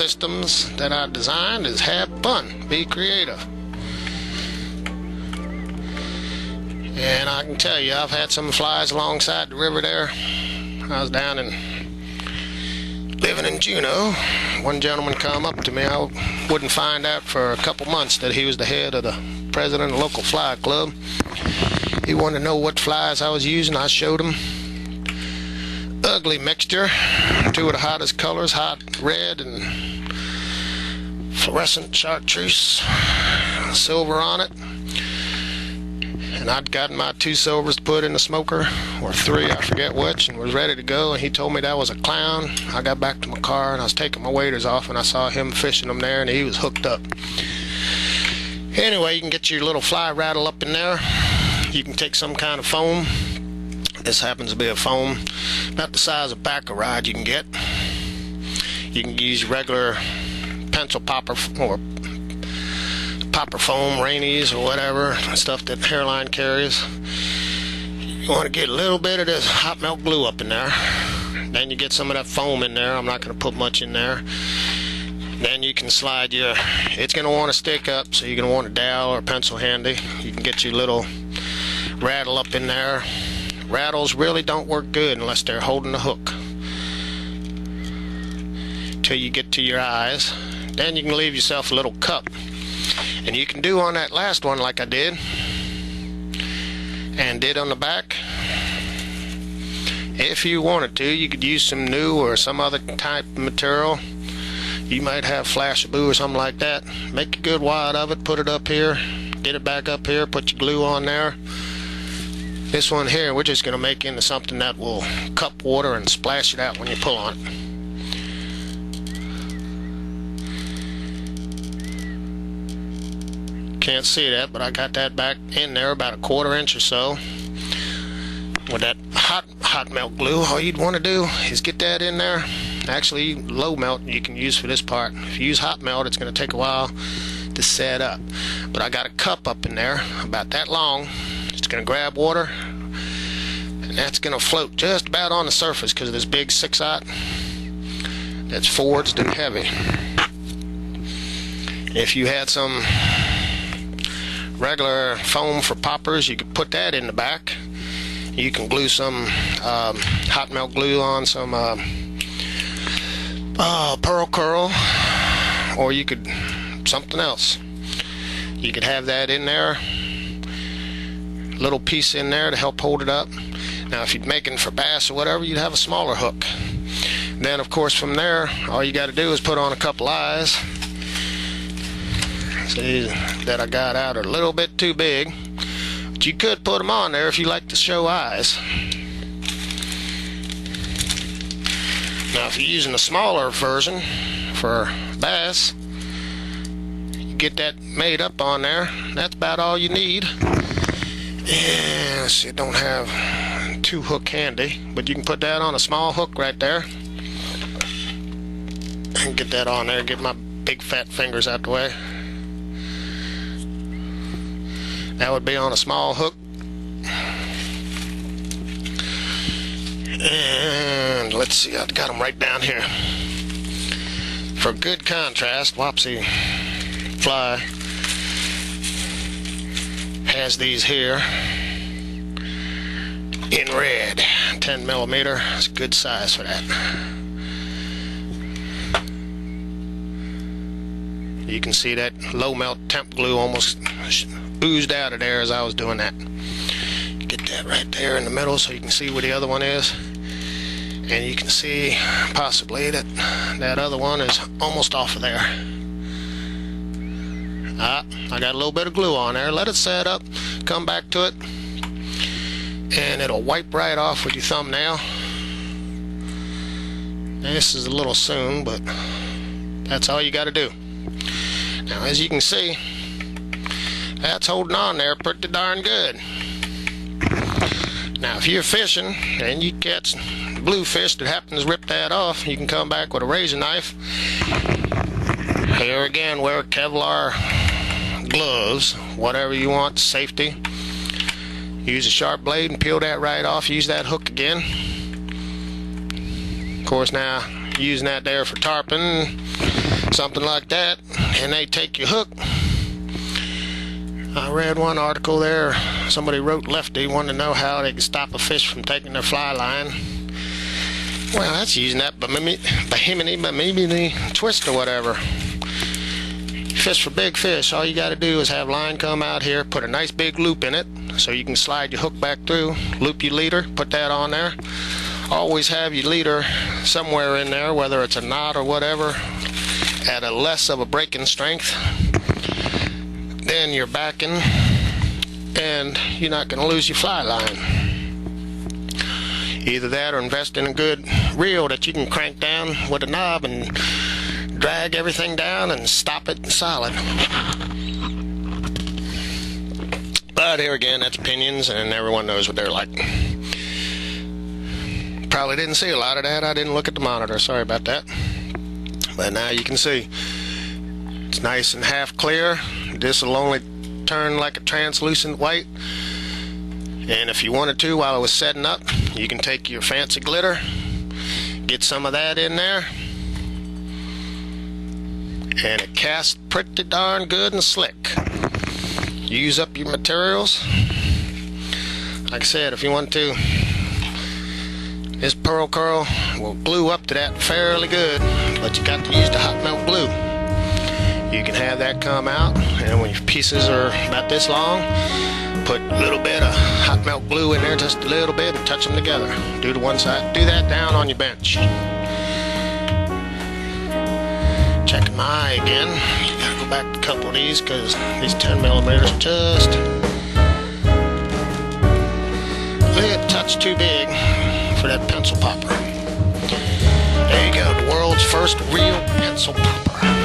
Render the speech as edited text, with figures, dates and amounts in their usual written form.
systems that I designed is have fun, be creative. And I can tell you, I've had some flies alongside the river there. I was down in living in Juneau. One gentleman come up to me. I wouldn't find out for a couple months that he was the head of the president of the local fly club. He wanted to know what flies I was using. I showed him. Ugly mixture, two of the hottest colors, hot red and fluorescent chartreuse, silver on it. And I'd gotten my 2 silvers to put in the smoker, or 3, I forget which, and was ready to go. And he told me that was a clown. I got back to my car and I was taking my waders off, and I saw him fishing them there, and he was hooked up. Anyway, you can get your little fly rattle up in there. You can take some kind of foam. This happens to be a foam about the size of a backer rod you can get. You can use regular pencil popper or popper foam, Rainey's or whatever, stuff that Hairline carries. You want to get a little bit of this hot melt glue up in there. Then you get some of that foam in there. I'm not going to put much in there. Then you can slide your, it's going to want to stick up, so you're going to want a dowel or a pencil handy. You can get your little rattle up in there. Rattles really don't work good unless they're holding the hook till you get to your eyes. Then you can leave yourself a little cup, and you can do on that last one like I did and did on the back. If you wanted to, you could use some N.E.W or some other type of material. You might have Flash-a-Boo or something like that. Make a good wad of it, put it up here, get it back up here, put your glue on there. This one here, we're just going to make into something that will cup water and splash it out when you pull on it. Can't see that, but I got that back in there about a 1/4 inch or so. With that hot melt glue, all you'd want to do is get that in there. Actually, low melt you can use for this part. If you use hot melt, it's going to take a while to set up. But I got a cup up in there about that long. It's going to grab water, and that's going to float just about on the surface because of this big 6/0 that's forged and heavy. If you had some regular foam for poppers, you could put that in the back. You can glue some hot melt glue on some pearl curl, or you could something else. You could have that in there, little piece in there to help hold it up. Now if you're making for bass or whatever, you'd have a smaller hook. Then of course from there, all you got to do is put on a couple eyes. See that I got out a little bit too big, but you could put them on there if you like to show eyes. Now if you're using a smaller version for bass, you get that made up on there. That's about all you need. And let's see, I don't have 2 hook handy, but you can put that on a small hook right there and get that on there. Get my big fat fingers out the way. That would be on a small hook. And let's see, I've got them right down here. For good contrast, Wapsie Fly has these here in red. 10mm. It's a good size for that. You can see that low melt temp glue almost oozed out of there as I was doing that. Get that right there in the middle so you can see where the other one is. And you can see possibly that that other one is almost off of there. I got a little bit of glue on there. Let it set up, come back to it, and it'll wipe right off with your thumbnail. This is a little soon, but that's all you got to do. Now as you can see, that's holding on there pretty darn good. Now if you're fishing and you catch bluefish that happens to rip that off, you can come back with a razor knife. Here again, wear Kevlar gloves, whatever you want, safety. Use a sharp blade and peel that right off. Use that hook again. Of course now, using that there for tarpon, something like that, and they take your hook. I read one article there, somebody wrote Lefty wanted to know how they can stop a fish from taking their fly line. Well, that's using that Bahimini twist or whatever. Fish for big fish, all you got to do is have line come out here, put a nice big loop in it so you can slide your hook back through, loop your leader, put that on there. Always have your leader somewhere in there, whether it's a knot or whatever, at a less of a breaking strength. Then you're backing and you're not going to lose your fly line. Either that or invest in a good reel that you can crank down with a knob and drag everything down and stop it solid. But here again, that's opinions, and everyone knows what they're like. Probably didn't see a lot of that. I didn't look at the monitor. Sorry about that. But now you can see. It's nice and half clear. This will only turn like a translucent white. And if you wanted to, while it was setting up, you can take your fancy glitter, get some of that in there, and it casts pretty darn good and slick. Use up your materials. Like I said, if you want to, this pearl curl will glue up to that fairly good, but you got to use the hot melt glue. You can have that come out, and when your pieces are about this long, put a little bit of hot melt glue in there, just a little bit, and touch them together. Do the one side. Do that down on your bench. Checking my eye again. You gotta go back to a couple of these because these 10mm are just a little touch too big for that pencil popper. There you go, the world's first real pencil popper.